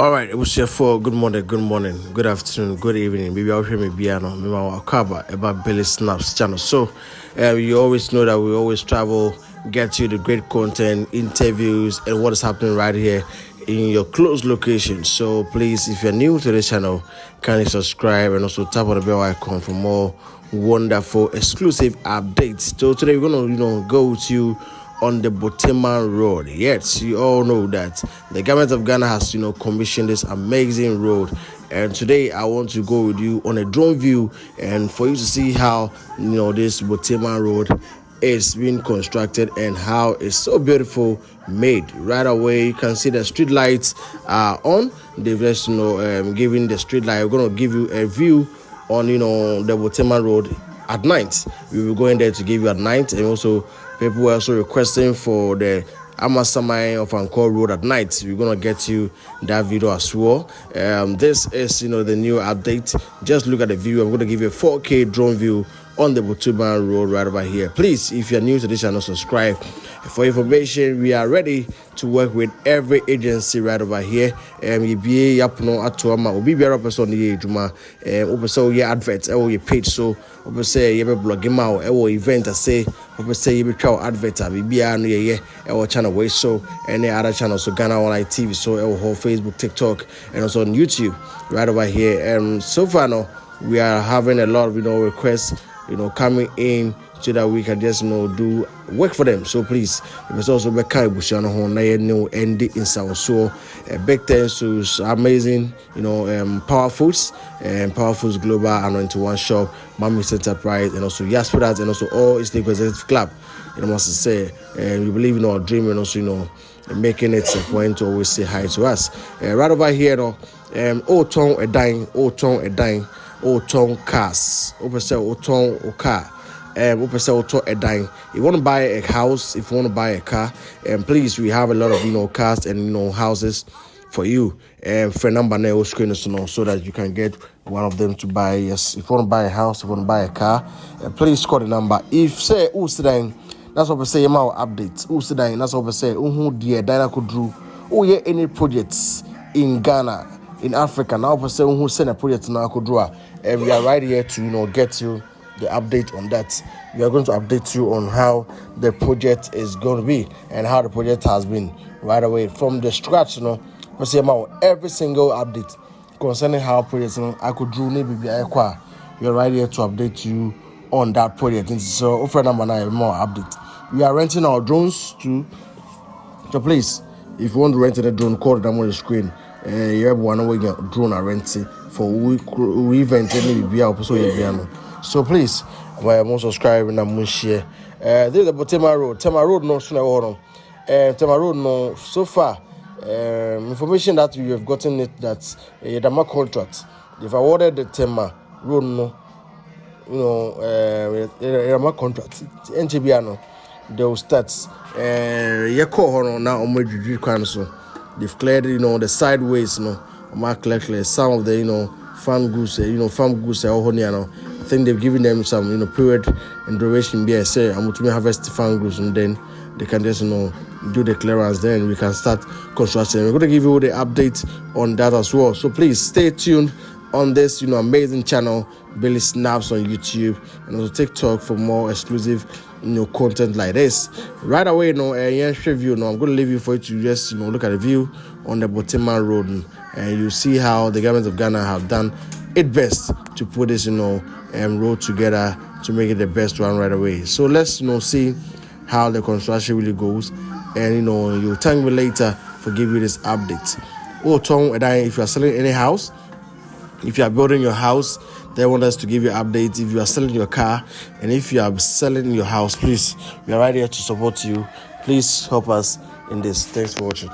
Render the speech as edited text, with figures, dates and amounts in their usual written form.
All right, it was your for good morning, good afternoon, good evening. Maybe I'll hear me piano, maybe I'll cover about Billy Snaps channel. So, you always know that we always travel, get you the great content, interviews, and what is happening right here in your close location. So, please, if you're new to this channel, kindly subscribe and also tap on the bell icon for more wonderful exclusive updates. So, today we're gonna, go to on the Borteyman road. Yes, you all know that the government of Ghana has, commissioned this amazing road. And today I want to go with you on a drone view and for you to see how, this Borteyman road is being constructed and how it's so beautiful made. Right away, you can see the street lights are on. They've just, giving the street light. We're going to give you a view on, the Borteyman road at night. We will go in there to give you at night, and also people were also requesting for the Amasamai of Angkor Road at night. We're gonna get you that video as well. This is the new update. Just look at the view. I'm gonna give you a 4K drone view on the Borteyman road right over here. Please, if you're new to this channel, subscribe. For information, we are ready to work with every agency right over here. You be yapno atuama obi biara person ye adwuma so ye advert your page, so obi say ye be blog ma or event say obi say ye be twa advert bibia no ye channel way, so any other channel, so Ghana Online TV, so whole Facebook, TikTok, and also on YouTube right over here. So far now we are having a lot of requests coming in so that we can just do work for them. So please, it's also be kind and in South. So big thanks to amazing Power Foods and Power Foods Global and 91 Shop, Mami's Enterprise, and also Asphalting, and also all its Executive Club. Must say we believe in our dream, and also making it a point to always say hi to us. Right over here old tongue a dime old tongue cars, old tongue or car. If you want to buy a house, if you want to buy a car, please, we have a lot of cars and houses for you. For number now screen so that you can get one of them to buy. Yes, if you want to buy a house, if you want to buy a car, please call the number. If say that's what we say about updates. That's what we say. Dear Dina could do. Yeah, any projects in Ghana, in Africa. Now we say who send a project now could draw. And we are right here to get you the update on that. We are going to update you on how the project is going to be and how the project has been right away from the scratch. We say about every single update concerning how projects I could do. Maybe we are right here to update you on that project. So offer number 9 more update. We are renting our drones too. So please, if you want to rent a drone, call them on the screen. You have one way drone are renting for we event so please, I'm subscribing and share. This is the Borteyman road. Tema road no sooner Tema road no so far. Information that you have gotten it that the contract. If I awarded the Tema road no, contract. NGB they will start. Now council. They've cleared the sideways clear some of the farm goods farm goods I think they've given them some period and duration be say I'm going to harvest farm goods, and then they can just do the clearance, then we can start construction. We're going to give you the update on that as well. So please stay tuned on this amazing channel Billy Snaps on YouTube and also TikTok for more exclusive content like this. Right away review I'm going to leave you for you to just look at the view on the Borteyman road, and you see how the government of Ghana have done it best to put this road together to make it the best one right away. So let's see how the construction really goes, and you'll thank me later for giving you this update. If you are selling any house, if you are building your house, they want us to give you updates. If you are selling your car, and if you are selling your house, please, we are right here to support you. Please help us in this. Thanks for watching.